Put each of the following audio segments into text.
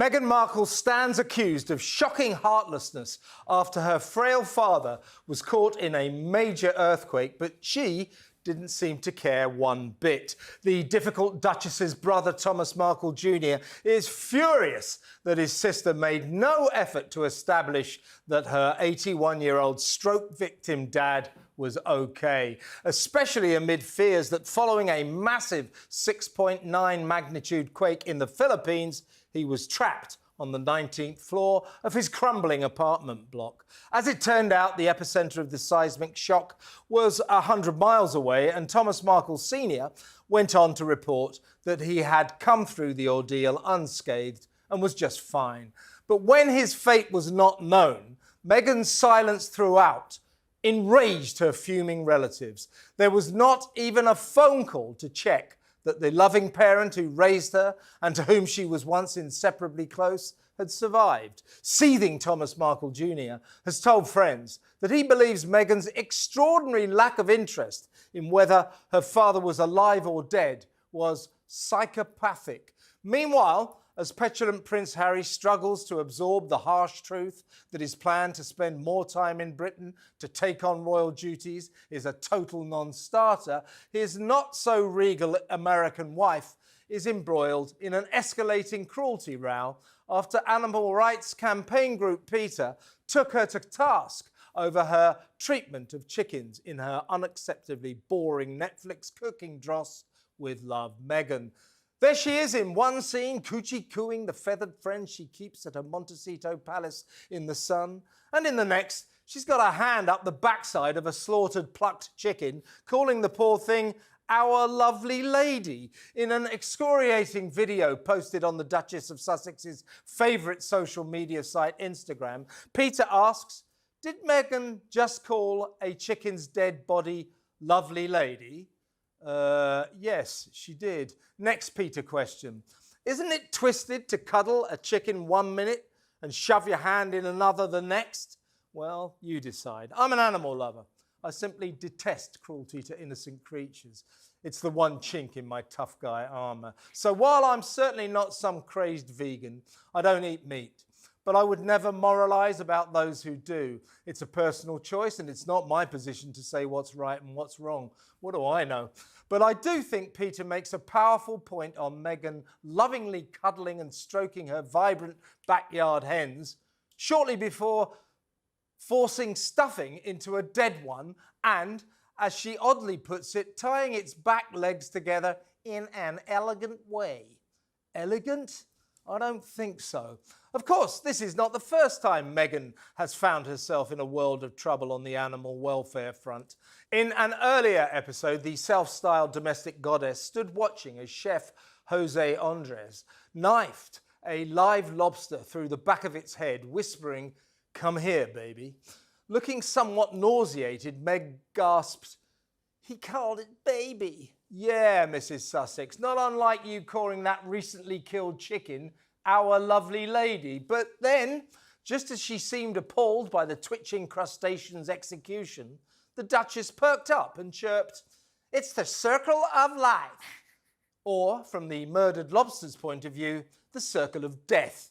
Meghan Markle stands accused of shocking heartlessness after her frail father was caught in a major earthquake, but she didn't seem to care one bit. The difficult Duchess's brother, Thomas Markle Jr., is furious that his sister made no effort to establish that her 81-year-old stroke victim dad was okay, especially amid fears that following a massive 6.9 magnitude quake in the Philippines, he was trapped on the 19th floor of his crumbling apartment block. As it turned out, the epicentre of the seismic shock was 100 miles away, and Thomas Markle Sr. went on to report that he had come through the ordeal unscathed and was just fine. But when his fate was not known, Meghan's silence throughout enraged her fuming relatives. There was not even a phone call to check that the loving parent who raised her and to whom she was once inseparably close had survived. Seething Thomas Markle Jr. has told friends that he believes Meghan's extraordinary lack of interest in whether her father was alive or dead was psychopathic. Meanwhile, as petulant Prince Harry struggles to absorb the harsh truth that his plan to spend more time in Britain to take on royal duties is a total non-starter, his not-so-regal American wife is embroiled in an escalating cruelty row after animal rights campaign group PETA took her to task over her treatment of chickens in her unacceptably boring Netflix cooking dross with Love Meghan. There she is in one scene, coochie-cooing the feathered friend she keeps at her Montecito palace in the sun. And in the next, she's got her hand up the backside of a slaughtered plucked chicken, calling the poor thing our lovely lady. In an excoriating video posted on the Duchess of Sussex's favourite social media site, Instagram, PETA asks, did Meghan just call a chicken's dead body lovely lady? Yes, she did. Next PETA question. Isn't it twisted to cuddle a chicken 1 minute and shove your hand in another the next? Well, you decide. I'm an animal lover. I simply detest cruelty to innocent creatures. It's the one chink in my tough guy armour. So while I'm certainly not some crazed vegan, I don't eat meat. But I would never moralise about those who do. It's a personal choice, and it's not my position to say what's right and what's wrong. What do I know? But I do think PETA makes a powerful point on Meghan lovingly cuddling and stroking her vibrant backyard hens shortly before forcing stuffing into a dead one and, as she oddly puts it, tying its back legs together in an elegant way. Elegant? I don't think so. Of course, this is not the first time Meghan has found herself in a world of trouble on the animal welfare front. In an earlier episode, the self-styled domestic goddess stood watching as chef Jose Andres knifed a live lobster through the back of its head, whispering, "Come here, baby." Looking somewhat nauseated, Meg gasped, "He called it baby." Yeah, Mrs. Sussex, not unlike you calling that recently killed chicken our lovely lady. But then, just as she seemed appalled by the twitching crustacean's execution, the Duchess perked up and chirped, "It's the circle of life." Or, from the murdered lobster's point of view, the circle of death.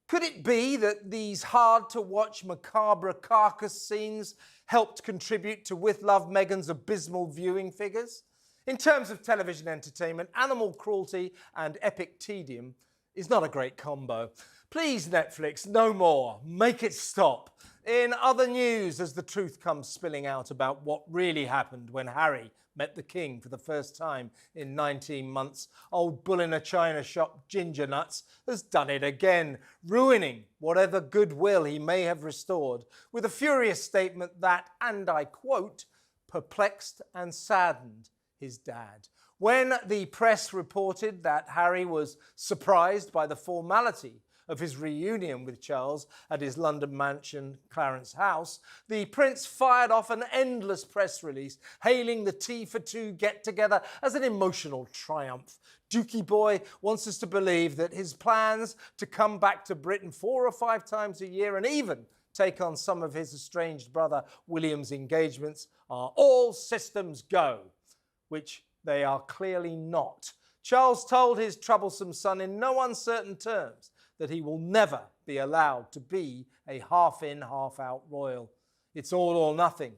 Could it be that these hard-to-watch macabre carcass scenes helped contribute to With Love Meghan's abysmal viewing figures? In terms of television entertainment, animal cruelty and epic tedium is not a great combo. Please, Netflix, no more. Make it stop. In other news, as the truth comes spilling out about what really happened when Harry met the King for the first time in 19 months, old bull in a china shop Ginger Nuts has done it again, ruining whatever goodwill he may have restored with a furious statement that, and I quote, perplexed and saddened his dad. When the press reported that Harry was surprised by the formality of his reunion with Charles at his London mansion Clarence House, the Prince fired off an endless press release hailing the Tea for Two get-together as an emotional triumph. Dukey boy wants us to believe that his plans to come back to Britain 4 or 5 times a year and even take on some of his estranged brother William's engagements are all systems go, which they are clearly not. Charles told his troublesome son in no uncertain terms that he will never be allowed to be a half-in, half-out royal. It's all or nothing.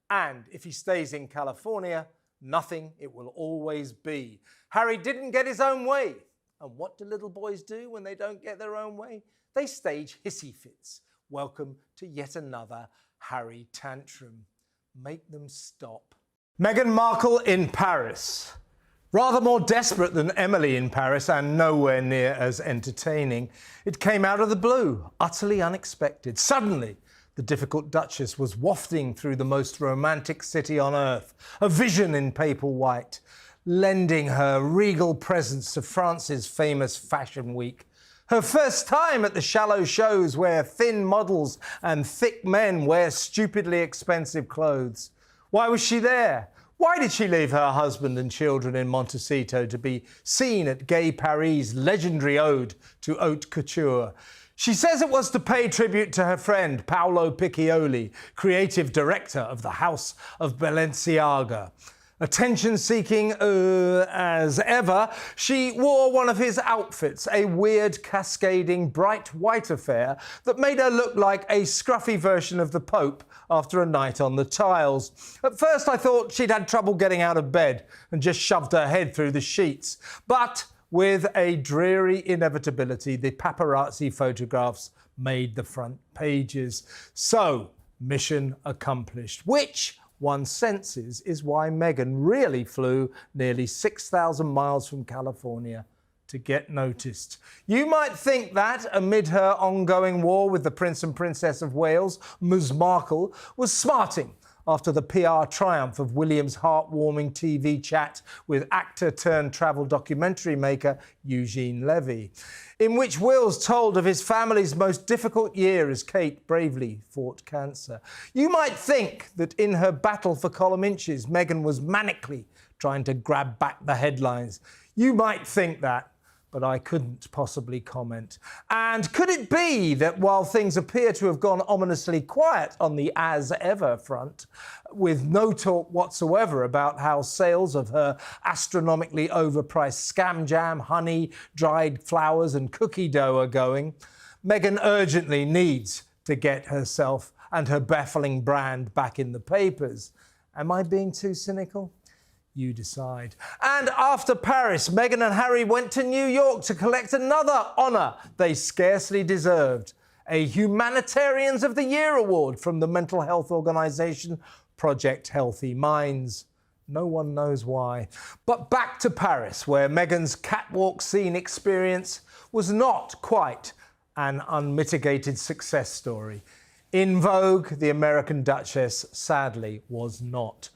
And if he stays in California, nothing it will always be. Harry didn't get his own way. And what do little boys do when they don't get their own way? They stage hissy fits. Welcome to yet another Harry tantrum. Make them stop. Meghan Markle in Paris. Rather more desperate than Emily in Paris and nowhere near as entertaining. It came out of the blue, utterly unexpected. Suddenly, the difficult Duchess was wafting through the most romantic city on earth, a vision in paper white, lending her regal presence to France's famous Fashion Week. Her first time at the shallow shows where thin models and thick men wear stupidly expensive clothes. Why was she there? Why did she leave her husband and children in Montecito to be seen at Gay Paris' legendary ode to haute couture? She says it was to pay tribute to her friend Paolo Piccioli, creative director of the House of Balenciaga. Attention-seeking as ever, she wore one of his outfits, a weird, cascading, bright white affair that made her look like a scruffy version of the Pope after a night on the tiles. At first, I thought she'd had trouble getting out of bed and just shoved her head through the sheets. But with a dreary inevitability, the paparazzi photographs made the front pages. So, mission accomplished, which one senses is why Meghan really flew nearly 6,000 miles from California to get noticed. You might think that, amid her ongoing war with the Prince and Princess of Wales, Ms Markle was smarting after the PR triumph of William's heartwarming TV chat with actor-turned-travel documentary maker Eugene Levy, in which Wills told of his family's most difficult year as Kate bravely fought cancer. You might think that in her battle for column inches, Meghan was manically trying to grab back the headlines. You might think that, but I couldn't possibly comment. And could it be that while things appear to have gone ominously quiet on the as-ever front, with no talk whatsoever about how sales of her astronomically overpriced scam jam, honey, dried flowers and cookie dough are going, Meghan urgently needs to get herself and her baffling brand back in the papers. Am I being too cynical? You decide. And after Paris, Meghan and Harry went to New York to collect another honour they scarcely deserved, a Humanitarians of the Year award from the mental health organisation Project Healthy Minds. No one knows why. But back to Paris, where Meghan's catwalk scene experience was not quite an unmitigated success story. In vogue, the American Duchess sadly was not.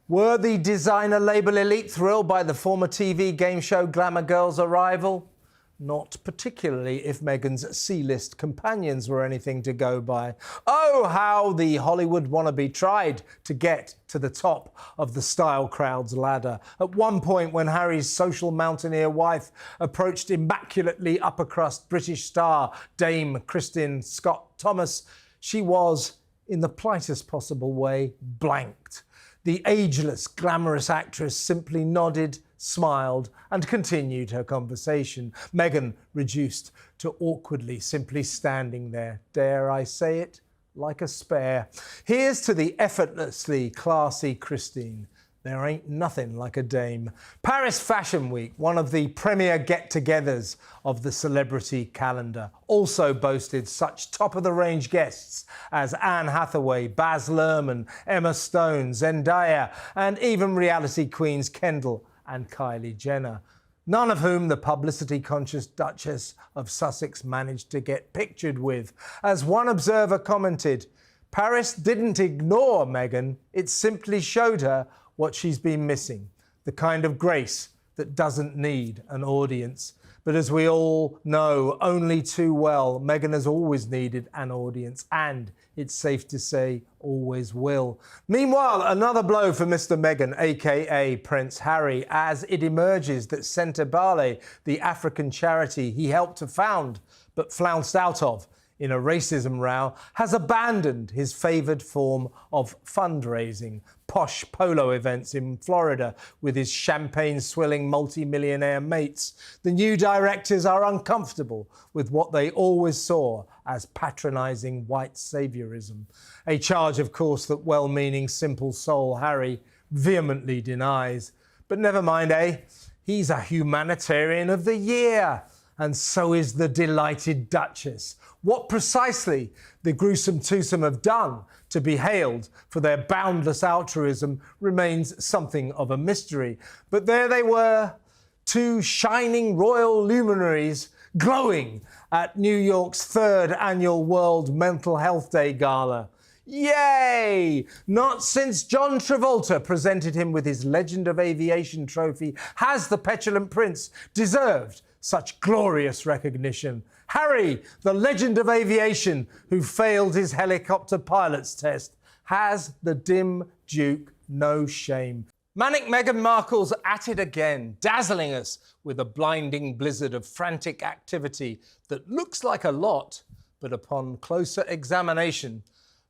Were the designer label elite thrilled by the former TV game show Glamour Girl's arrival? Not particularly if Meghan's C-list companions were anything to go by. Oh, how the Hollywood wannabe tried to get to the top of the style crowd's ladder. At one point, when Harry's social mountaineer wife approached immaculately upper-crust British star Dame Kristin Scott Thomas, she was, in the politest possible way, blanked. The ageless, glamorous actress simply nodded, smiled, and continued her conversation. Meghan reduced to awkwardly simply standing there, dare I say it, like a spare. Here's to the effortlessly classy Christine. There ain't nothing like a dame. Paris Fashion Week, one of the premier get-togethers of the celebrity calendar, also boasted such top-of-the-range guests as Anne Hathaway, Baz Luhrmann, Emma Stone, Zendaya, and even reality queens Kendall and Kylie Jenner, none of whom the publicity-conscious Duchess of Sussex managed to get pictured with. As one observer commented, Paris didn't ignore Meghan, it simply showed her what she's been missing, the kind of grace that doesn't need an audience. But as we all know only too well, Meghan has always needed an audience, and it's safe to say always will. Meanwhile, another blow for Mr. Meghan, aka Prince Harry, as it emerges that Sentebale, the African charity he helped to found but flounced out of in a racism row, has abandoned his favoured form of fundraising, posh polo events in Florida with his champagne-swilling multi-millionaire mates. The new directors are uncomfortable with what they always saw as patronising white saviorism, a charge, of course, that well-meaning simple soul Harry vehemently denies. But never mind, he's a humanitarian of the year, and so is the delighted Duchess. What precisely the gruesome twosome have done to be hailed for their boundless altruism remains something of a mystery. But there they were, two shining royal luminaries glowing at New York's 3rd annual World Mental Health Day Gala. Yay! Not since John Travolta presented him with his Legend of Aviation trophy has the petulant prince deserved such glorious recognition. Harry, the Legend of Aviation, who failed his helicopter pilot's test, has the dim Duke no shame. Manic Meghan Markle's at it again, dazzling us with a blinding blizzard of frantic activity that looks like a lot, but upon closer examination,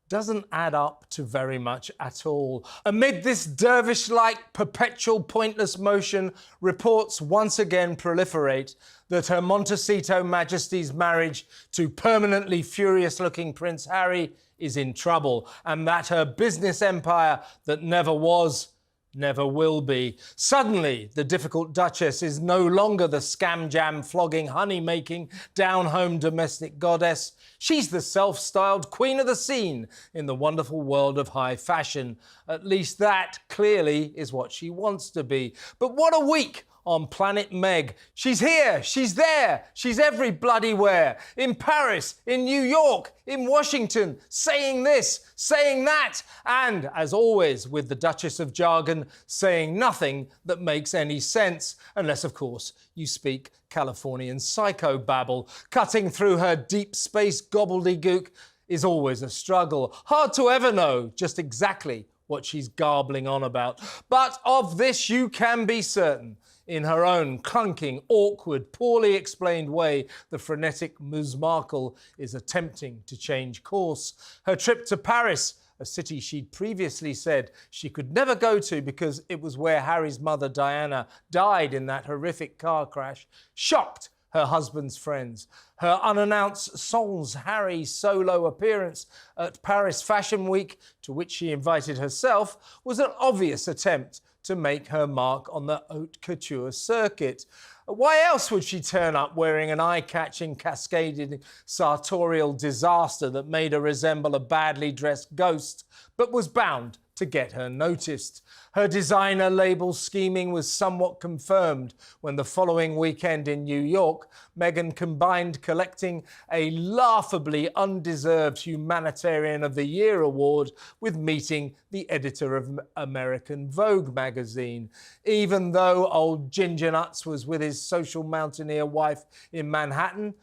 doesn't add up to very much at all. Amid this dervish-like perpetual pointless motion, reports once again proliferate that Her Montecito Majesty's marriage to permanently furious-looking Prince Harry is in trouble, and that her business empire that never was, never will be. Suddenly, the difficult Duchess is no longer the scam-jam flogging, honey-making, down-home domestic goddess. She's the self-styled queen of the scene in the wonderful world of high fashion. At least that, clearly, is what she wants to be. But what a week on Planet Meg. She's here, she's there, she's every bloody where. In Paris, in New York, in Washington, saying this, saying that, and, as always with the Duchess of Jargon, saying nothing that makes any sense, unless, of course, you speak Californian psychobabble. Cutting through her deep space gobbledygook is always a struggle. Hard to ever know just exactly what she's garbling on about. But of this you can be certain. In her own clunking, awkward, poorly explained way, the frenetic Ms. Markle is attempting to change course. Her trip to Paris, a city she'd previously said she could never go to because it was where Harry's mother Diana died in that horrific car crash, shocked her husband's friends. Her unannounced Sans Harry solo appearance at Paris Fashion Week, to which she invited herself, was an obvious attempt to make her mark on the haute couture circuit. Why else would she turn up wearing an eye-catching, cascading, sartorial disaster that made her resemble a badly dressed ghost, but was bound to get her noticed? Her designer label scheming was somewhat confirmed when the following weekend in New York, Meghan combined collecting a laughably undeserved Humanitarian of the Year award with meeting the editor of American Vogue magazine. Even though old Ginger Nuts was with his social mountaineer wife in Manhattan,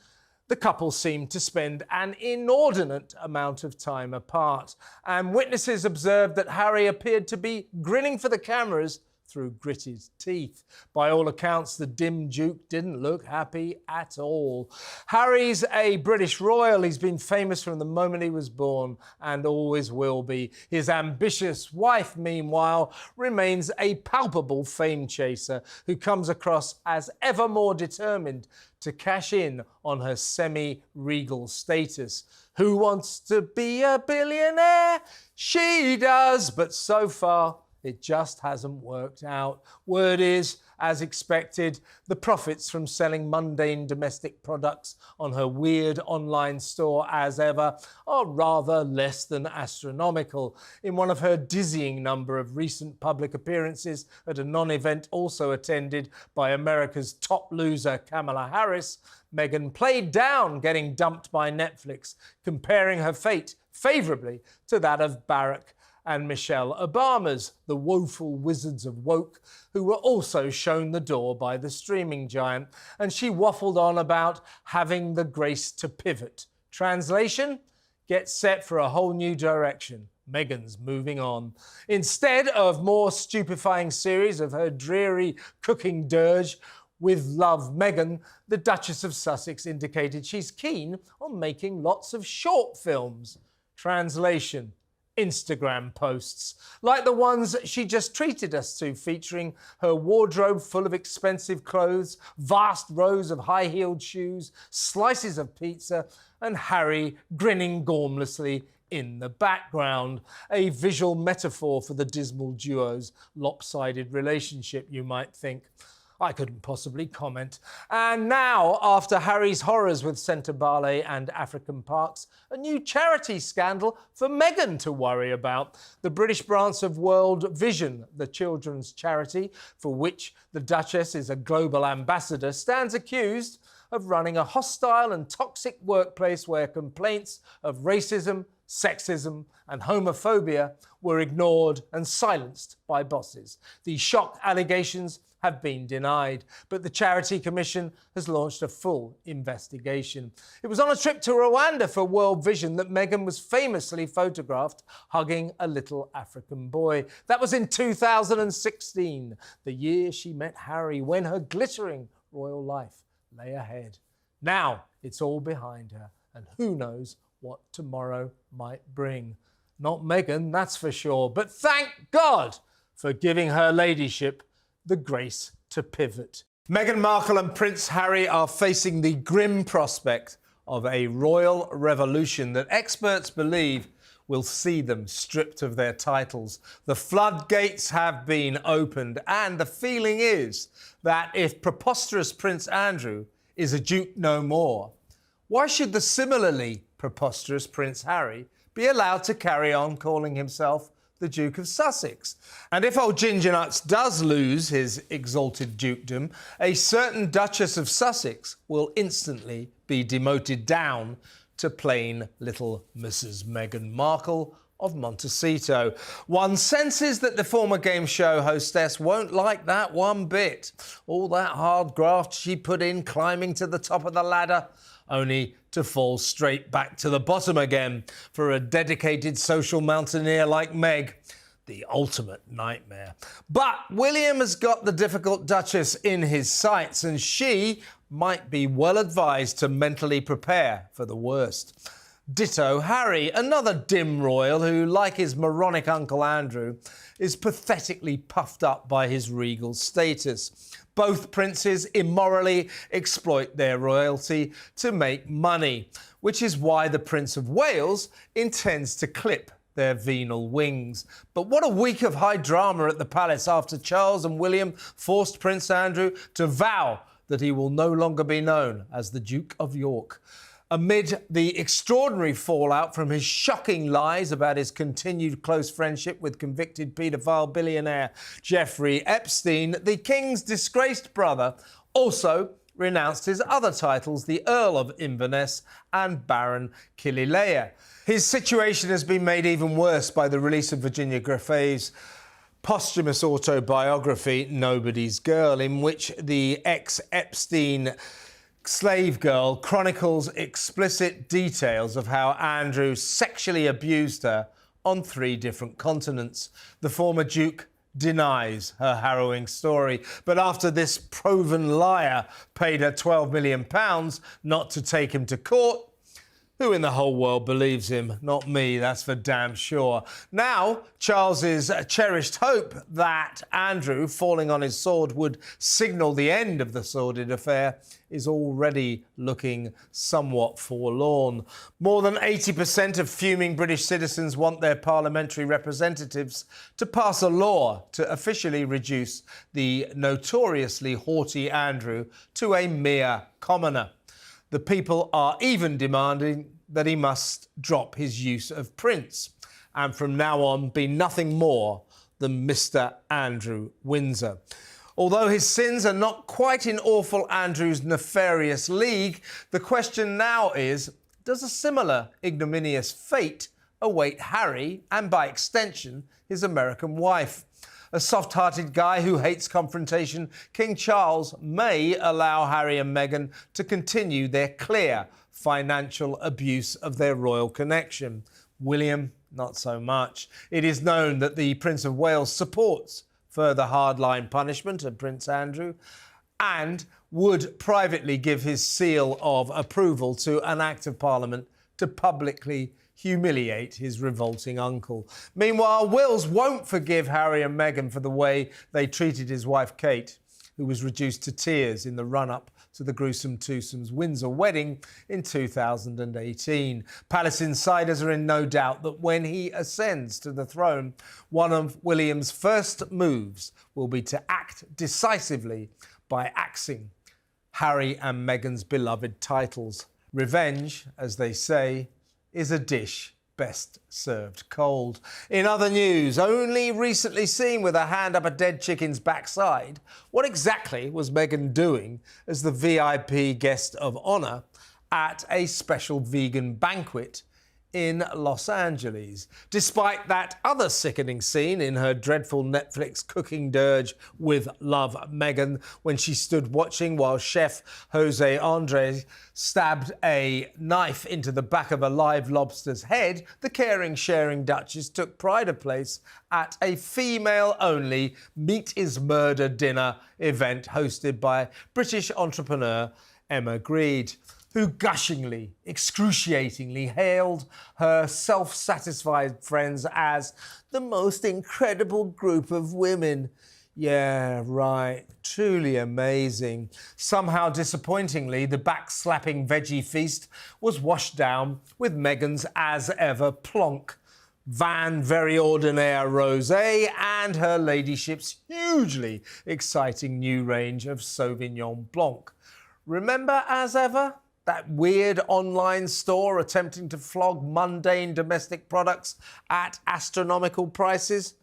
the couple seemed to spend an inordinate amount of time apart, and witnesses observed that Harry appeared to be grinning for the cameras through gritted teeth. By all accounts, the dim Duke didn't look happy at all. Harry's a British royal. He's been famous from the moment he was born and always will be. His ambitious wife, meanwhile, remains a palpable fame chaser who comes across as ever more determined to cash in on her semi-regal status. Who wants to be a billionaire? She does, but so far, it just hasn't worked out. Word is, as expected, the profits from selling mundane domestic products on her weird online store, as ever, are rather less than astronomical. In one of her dizzying number of recent public appearances at a non-event also attended by America's top loser, Kamala Harris, Meghan played down getting dumped by Netflix, comparing her fate favourably to that of Barack and Michelle Obama's, the woeful wizards of woke, who were also shown the door by the streaming giant. And she waffled on about having the grace to pivot. Translation? Get set for a whole new direction. Meghan's moving on. Instead of more stupefying series of her dreary cooking dirge, With love, Meghan, the Duchess of Sussex indicated she's keen on making lots of short films. Translation: Instagram posts, like the ones she just treated us to, featuring her wardrobe full of expensive clothes, vast rows of high-heeled shoes, slices of pizza, and Harry grinning gormlessly in the background. A visual metaphor for the dismal duo's lopsided relationship, you might think. I couldn't possibly comment. And now, after Harry's horrors with Centre Ballet and African Parks, a new charity scandal for Meghan to worry about. The British branch of World Vision, the children's charity for which the Duchess is a global ambassador, stands accused of running a hostile and toxic workplace where complaints of racism, sexism and homophobia were ignored and silenced by bosses. The shock allegations have been denied, but the Charity Commission has launched a full investigation. It was on a trip to Rwanda for World Vision that Meghan was famously photographed hugging a little African boy. That was in 2016, the year she met Harry, when her glittering royal life lay ahead. Now it's all behind her, and who knows what tomorrow might bring. Not Meghan, that's for sure, but thank God for giving her ladyship the grace to pivot. Meghan Markle and Prince Harry are facing the grim prospect of a royal revolution that experts believe will see them stripped of their titles. The floodgates have been opened, and the feeling is that if preposterous Prince Andrew is a duke no more, why should the similarly preposterous Prince Harry be allowed to carry on calling himself the Duke of Sussex? And if old Ginger Nuts does lose his exalted dukedom, a certain Duchess of Sussex will instantly be demoted down to plain little Mrs. Meghan Markle of Montecito. One senses that the former game show hostess won't like that one bit. All that hard graft she put in climbing to the top of the ladder, only to fall straight back to the bottom again for a dedicated social mountaineer like Meg. The ultimate nightmare. But William has got the difficult Duchess in his sights, and she might be well advised to mentally prepare for the worst. Ditto Harry, another dim royal who, like his moronic Uncle Andrew, is pathetically puffed up by his regal status. Both princes immorally exploit their royalty to make money, which is why the Prince of Wales intends to clip their venal wings. But what a week of high drama at the palace after Charles and William forced Prince Andrew to vow that he will no longer be known as the Duke of York. Amid the extraordinary fallout from his shocking lies about his continued close friendship with convicted paedophile billionaire Jeffrey Epstein, the King's disgraced brother also renounced his other titles, the Earl of Inverness and Baron Kililea. His situation has been made even worse by the release of Virginia Griffith's posthumous autobiography, Nobody's Girl, in which the ex-Epstein slave girl chronicles explicit details of how Andrew sexually abused her on 3 different continents. The former Duke denies her harrowing story, but after this proven liar paid her £12 million not to take him to court, who in the whole world believes him? Not me, that's for damn sure. Now, Charles's cherished hope that Andrew falling on his sword would signal the end of the sordid affair is already looking somewhat forlorn. More than 80% of fuming British citizens want their parliamentary representatives to pass a law to officially reduce the notoriously haughty Andrew to a mere commoner. The people are even demanding that he must drop his use of Prince and from now on be nothing more than Mr. Andrew Windsor. Although his sins are not quite in awful Andrew's nefarious league, the question now is, does a similar ignominious fate await Harry and, by extension, his American wife? A soft-hearted guy who hates confrontation, King Charles may allow Harry and Meghan to continue their clear financial abuse of their royal connection. William, not so much. It is known that the Prince of Wales supports further hardline punishment of Prince Andrew, and would privately give his seal of approval to an Act of Parliament to publicly humiliate his revolting uncle. Meanwhile, Wills won't forgive Harry and Meghan for the way they treated his wife Kate, who was reduced to tears in the run-up to the gruesome twosome's Windsor wedding in 2018. Palace insiders are in no doubt that when he ascends to the throne, one of William's first moves will be to act decisively by axing Harry and Meghan's beloved titles. Revenge, as they say, is a dish best served cold. In other news, only recently seen with a hand up a dead chicken's backside, what exactly was Meghan doing as the VIP guest of honour at a special vegan banquet in Los Angeles? Despite that other sickening scene in her dreadful Netflix cooking dirge with Love Meghan, when she stood watching while chef Jose Andres stabbed a knife into the back of a live lobster's head, the caring, sharing Duchess took pride of place at a female-only Meat is Murder dinner event hosted by British entrepreneur Emma Grede, who gushingly, excruciatingly hailed her self-satisfied friends as the most incredible group of women. Yeah, right. Truly amazing. Somehow, disappointingly, the back-slapping veggie feast was washed down with Meghan's as-ever plonk Van Very Ordinaire Rosé and her ladyship's hugely exciting new range of Sauvignon Blanc. Remember, as ever, that weird online store attempting to flog mundane domestic products at astronomical prices?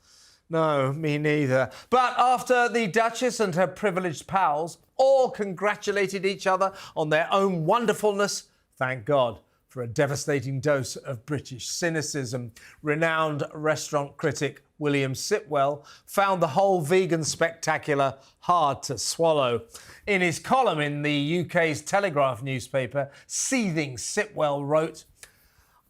No, me neither. But after the Duchess and her privileged pals all congratulated each other on their own wonderfulness, thank God for a devastating dose of British cynicism, renowned restaurant critic William Sitwell found the whole vegan spectacular hard to swallow. In his column in the UK's Telegraph newspaper, Seething Sitwell wrote,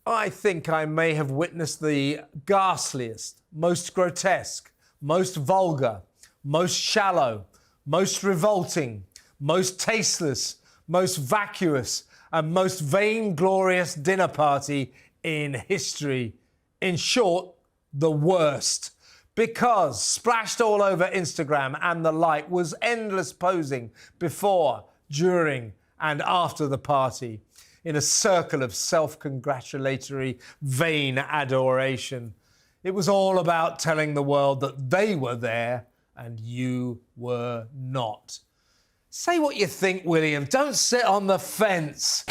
"I think I may have witnessed the ghastliest, most grotesque, most vulgar, most shallow, most revolting, most tasteless, most vacuous and most vainglorious dinner party in history. In short, the worst. Because splashed all over Instagram and the like was endless posing before, during and after the party in a circle of self-congratulatory, vain adoration. It was all about telling the world that they were there and you were not." Say what you think, William. Don't sit on the fence.